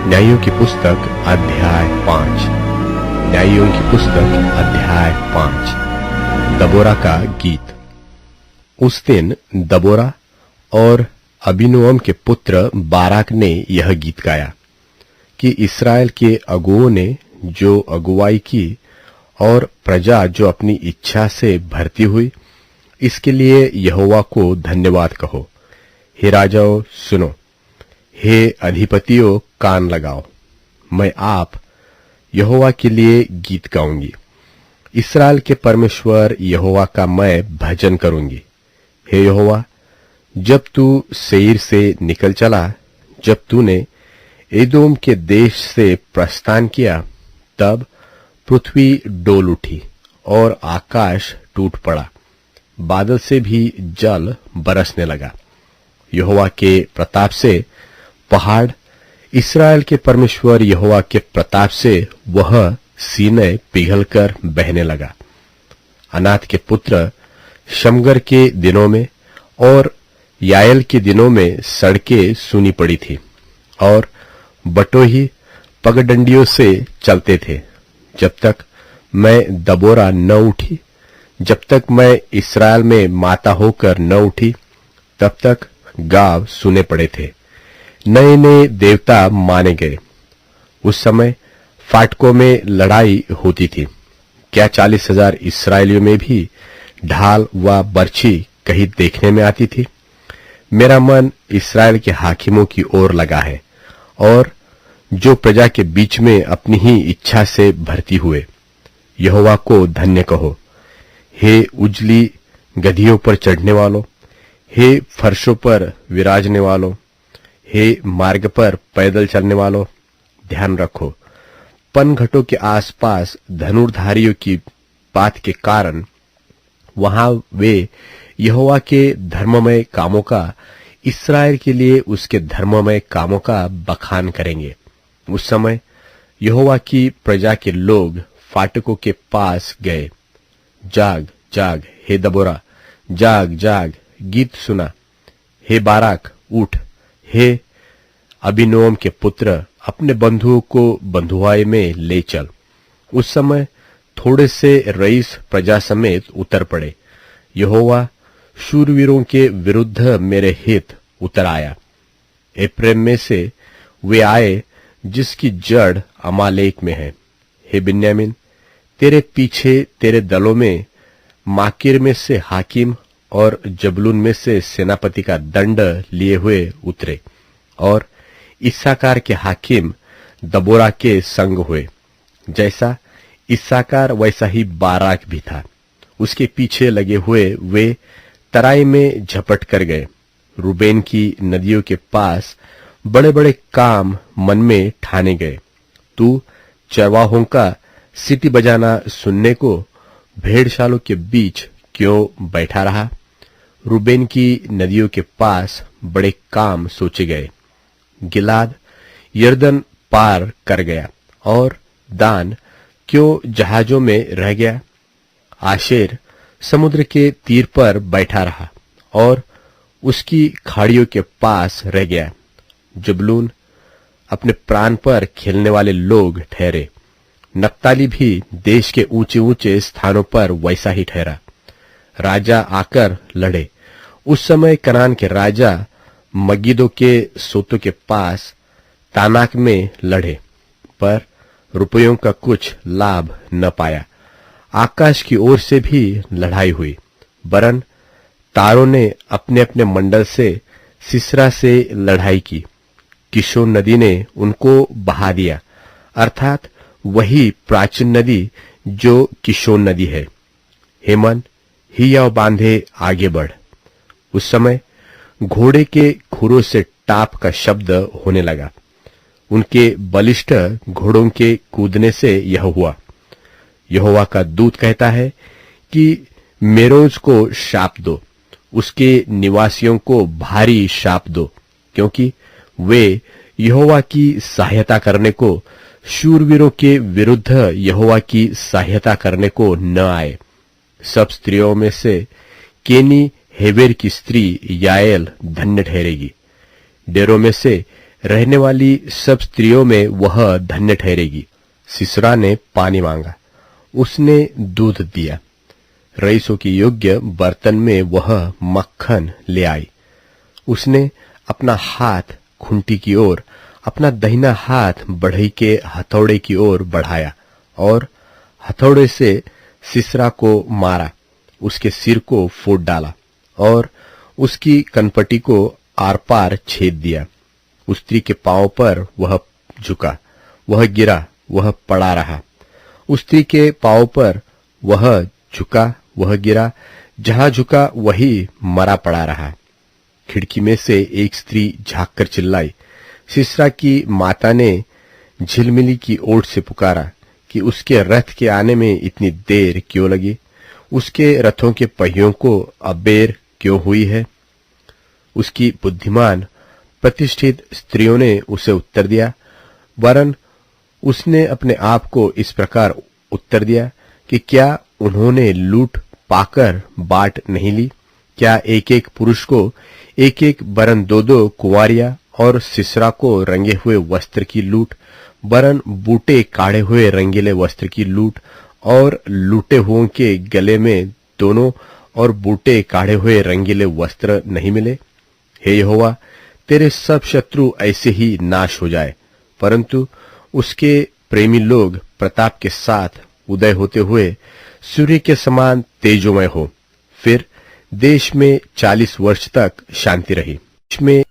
न्यायों की पुस्तक अध्याय 5। न्यायों की पुस्तक अध्याय 5। दबोरा का गीत। उस दिन दबोरा और अबीनोअम के पुत्र बाराक ने यह गीत गाया कि इसराइल के अगुओं ने जो अगुवाई की और प्रजा जो अपनी इच्छा से भरती हुई, इसके लिए यहोवा को धन्यवाद कहो। हे राजाओं सुनो, हे अधिपतियों कान लगाओ। मैं आप यहोवा के लिए गीत गाऊंगी। इसराइल के परमेश्वर यहोवा का मैं भजन करूंगी। हे यहोवा, जब तू सेईर से निकल चला, जब तूने एदोम के देश से प्रस्थान किया, तब पृथ्वी डोल उठी और आकाश टूट पड़ा, बादल से भी जल बरसने लगा। यहोवा के प्रताप से पहाड़, इसराइल के परमेश्वर यहोवा के प्रताप से वह सीनै पिघलकर बहने लगा। अनाथ के पुत्र शमगर के दिनों में और याएल के दिनों में सड़कें सूनी पड़ी थी और बटोही पगडंडियों से चलते थे। जब तक मैं दबोरा न उठी, जब तक मैं इसराइल में माता होकर न उठी, तब तक गाँव सुने पड़े थे। नए नए देवता माने गए। उस समय फाटकों में लड़ाई होती थी। क्या 40,000 इसराइलियों में भी ढाल व बर्छी कहीं देखने में आती थी? मेरा मन इसराइल के हाकिमों की ओर लगा है, और जो प्रजा के बीच में अपनी ही इच्छा से भर्ती हुए। यहोवा को धन्य कहो। हे उजली गधियों पर चढ़ने वालों, हे फर्शों पर विराजने वालों, हे मार्ग पर पैदल चलने वालों, ध्यान रखो। पनघटों के आसपास धनुर्धारियों की बात के कारण वहां वे यहोवा के धर्ममय कामों का, इसराइल के लिए उसके धर्ममय कामों का बखान करेंगे। उस समय यहोवा की प्रजा के लोग फाटकों के पास गए। जाग जाग हे दबोरा, जाग जाग, गीत सुना। हे बाराक उठ। हे अबीनोअम के पुत्र, अपने बंधुओं को बंधुआई में ले चल। उस समय थोड़े से रईस प्रजा समेत उतर पड़े। यहोवा शूरवीरों के विरुद्ध मेरे हित उतर आया। एप्रैम में से वे आए जिसकी जड़ अमालेक में है। हे बिन्यामीन, तेरे पीछे तेरे दलों में माकिर में से हाकिम और जबलून में से सेनापति का दंड लिए हुए उतरे, और इस्साकार के हाकिम दबोरा के संग हुए। जैसा इस्साकार वैसा ही बाराक भी था। उसके पीछे लगे हुए वे तराई में झपट कर गए। रूबेन की नदियों के पास बड़े बड़े काम मन में ठाने गए। तू चरवाहों का सीटी बजाना सुनने को भेड़शालों के बीच क्यों बैठा रहा? रूबेन की नदियों के पास बड़े काम सोचे गए। गिलाद यर्दन पार कर गया, और दान क्यों जहाजों में रह गया? आशेर समुद्र के तीर पर बैठा रहा और उसकी खाड़ियों के पास रह गया। जबलून अपने प्राण पर खेलने वाले लोग ठहरे। नप्ताली भी देश के ऊंचे ऊंचे स्थानों पर वैसा ही ठहरा। राजा आकर लड़े। उस समय कनान के राजा मगिदो के सोतों के पास तानाक में लड़े, पर रुपयों का कुछ लाभ न पाया। आकाश की ओर से भी लड़ाई हुई, वरन तारों ने अपने अपने मंडल से सिसरा से लड़ाई की। किशोन नदी ने उनको बहा दिया, अर्थात वही प्राचीन नदी जो किशोन नदी है। हे मन, हियाव बांधे आगे बढ़। उस समय घोड़े के खुरों से टाप का शब्द होने लगा। उनके बलिष्ठ घोड़ों के कूदने से यह हुआ। यहोवा का दूत कहता है कि मेरोज को शाप दो, उसके निवासियों को भारी शाप दो, क्योंकि वे यहोवा की सहायता करने को, शूरवीरों के विरुद्ध यहोवा की सहायता करने को न आए। सब स्त्रियों में से केनी हेवेर की स्त्री याएल धन्य ठहरेगी। डेरों में से रहने वाली सब स्त्रियों में वह धन्य ठहरेगी। सिसरा ने पानी मांगा, उसने दूध दिया। रईसों के योग्य बर्तन में वह मक्खन ले आई। उसने अपना हाथ खूंटी की ओर, अपना दाहिना हाथ बढ़ई के हथौड़े की ओर बढ़ाया और हथौड़े से सिसरा को मारा, उसके सिर को फोड़ डाला और उसकी कनपटी को आर पार छेद दिया। उस स्त्री के पांव पर वह झुका, वह गिरा, वह पड़ा रहा। उस स्त्री के पांव पर वह झुका, वह गिरा, जहां झुका वही मरा पड़ा रहा। खिड़की में से एक स्त्री झांक कर चिल्लाई। सिसरा की माता ने झिलमिली की ओट से पुकारा कि उसके रथ के आने में इतनी देर क्यों लगी, उसके रथों के पहियों को अबेर क्यों हुई है। उसकी बुद्धिमान प्रतिष्ठित स्त्रियों ने उसे उत्तर दिया, वरन उसने अपने आप को इस प्रकार उत्तर दिया कि क्या उन्होंने लूट पाकर बाट नहीं ली? क्या एक एक पुरुष को एक एक वरन दो दो कुंवारियां और सिसरा को रंगे हुए वस्त्र की लूट, वरन बूटे काढ़े हुए रंगीले वस्त्र की लूट और लूटे हुओं के गले में दोनों और बूटे काढ़े हुए रंगीले वस्त्र नहीं मिले? हे यहोवा, तेरे सब शत्रु ऐसे ही नाश हो जाए, परंतु उसके प्रेमी लोग प्रताप के साथ उदय होते हुए सूर्य के समान तेजोमय हो। फिर देश में 40 वर्ष तक शांति रही। देश में